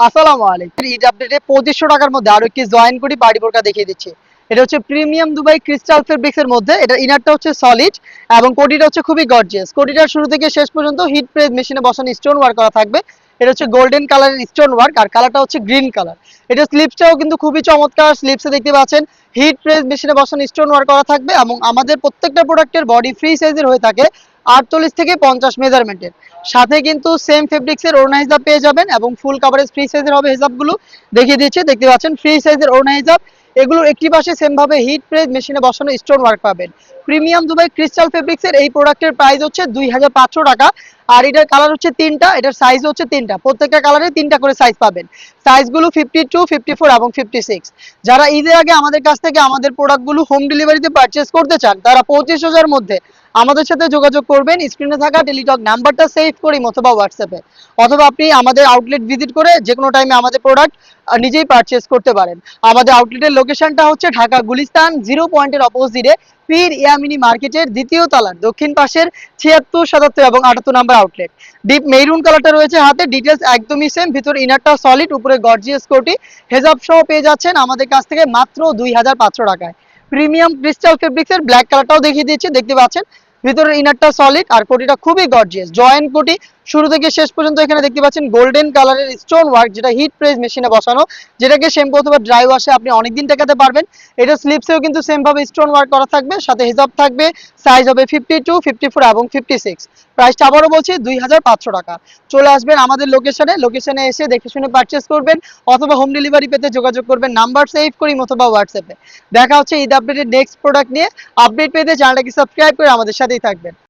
আসসালামু আলাইকুম। ঈদ আপডেটে 2500 টাকার মধ্যে আরো একটি জয়েন করি পার্টি বোরকা দেখিয়ে দিচ্ছি। এটা হচ্ছে প্রিমিয়াম দুবাই ক্রিস্টাল ফেব্রিক্স এর মধ্যে। এটা ইনারটা হচ্ছে সলিড এবং কোটিটা হচ্ছে খুবই গর্জিয়াস। কোটিটার শুরু থেকে শেষ পর্যন্ত হিট প্রেস মেশিনে বসানো স্টোন ওয়ার্ক করা থাকবে। এটা হচ্ছে গোল্ডেন কালারের স্টোন ওয়ার্ক আর কালারটা হচ্ছে গ্রিন কালার। এটা স্লিপসটাও কিন্তু খুবই চমৎকার। স্লিপসে দেখতে পাচ্ছেন হিট প্রেস মেশিনে বসানো স্টোন ওয়ার্ক করা থাকবে এবং আমাদের প্রত্যেকটা প্রোডাক্টের বডি ফ্রি সাইজের হয়ে থাকে 48 থেকে 50 মেজারমেন্টের। সাথে কিন্তু সেম ফেব্রিক্সের ওড়না হিজাব পেয়ে যাবেন এবং ফুল কাভারেজ ফ্রি সাইজের হবে হিজাবগুলো। দেখিয়ে দিচ্ছি, দেখতে পাচ্ছেন ফ্রি সাইজের ওড়না হিজাব। এগুলোর একটি পাশে সেম ভাবে হিট প্রেস মেশিনে বসানো স্টোন ওয়ার্ক পাবেন। প্রিমিয়াম দুবাই ক্রিস্টাল ফেব্রিক্সের এই প্রোডাক্টের প্রাইস হচ্ছে 2500 টাকা। আর এটার কালার হচ্ছে তিনটা, এটার সাইজ হচ্ছে তিনটা, প্রত্যেকটা কালারে তিনটা করে সাইজ পাবেন। সাইজগুলো 52, 54 এবং 56। যারা ঈদের আগে আমাদের কাছ থেকে আমাদের প্রোডাক্টগুলো হোম ডেলিভারিতে পারচেজ করতে চান তারা 25,000 মধ্যে আমাদের সাথে যোগাযোগ করবেন। স্ক্রিনে থাকা টেলিটক নাম্বারটা সেভ করি অথবা হোয়াটসঅ্যাপে, অথবা আপনি আমাদের আউটলেট ভিজিট করে যে কোনো টাইমে আমাদের প্রোডাক্ট নিজেই পারচেজ করতে পারেন। আমাদের আউটলেটের লোকেশনটা হচ্ছে ঢাকা গুলিস্তান 0 পয়েন্টের অপোজিটে পীর ইয়ামিনী মার্কেটের দ্বিতীয় তলার দক্ষিণ পাশের 76, 77 এবং 78 নাম্বার আউটলেট। ডিপ মেরুন কালারটা রয়েছে হাতে। ডিটেলস একদমই সেম। ভিতরে ইনারটা সলিড, উপরে গর্জিয়াস কোটি, হেজাব সহ পেয়ে যাচ্ছেন আমাদের কাছ থেকে মাত্র 2500 টাকায়। প্রিমিয়াম ক্রিস্টাল ফেব্রিক্সের ব্ল্যাক কালারটাও দেখিয়ে দিচ্ছি, দেখতে পাচ্ছেন ভিতরের ইনারটা সলিড আর কোটিটা খুবই গর্জিয়াস জয়েন্ট কোটি। শুরু থেকে শেষ পর্যন্ত এখানে দেখতে পাচ্ছেন গোল্ডেন কালারের স্টোন ওয়ার্ক, যেটা হিট প্রেস মেশিনে বসানো, যেটাকে শ্যাম্পু অথবা ড্রাই ওয়াশে আপনি অনেকদিন টেকাতে পারবেন। এটা স্লিপসেও কিন্তু সেম ভাবে স্টোন ওয়ার্ক করা থাকবে, সাথে হিজাব থাকবে। সাইজ হবে 52, 54 এবং 56। প্রাইসটা আবারও বলছি 2500 টাকা। চলে আসবেন আমাদের লোকেশনে এসে দেখে শুনে পারচেস করবেন, অথবা হোম ডেলিভারি পেতে যোগাযোগ করবেন নাম্বার সেভ করি অথবা হোয়াটসঅ্যাপে। দেখা হচ্ছে ঈদ আপডেটের নেক্সট প্রোডাক্ট নিয়ে। আপডেট পেতে চ্যানেলটাকে সাবস্ক্রাইব করে আমাদের সাথেই থাকবেন।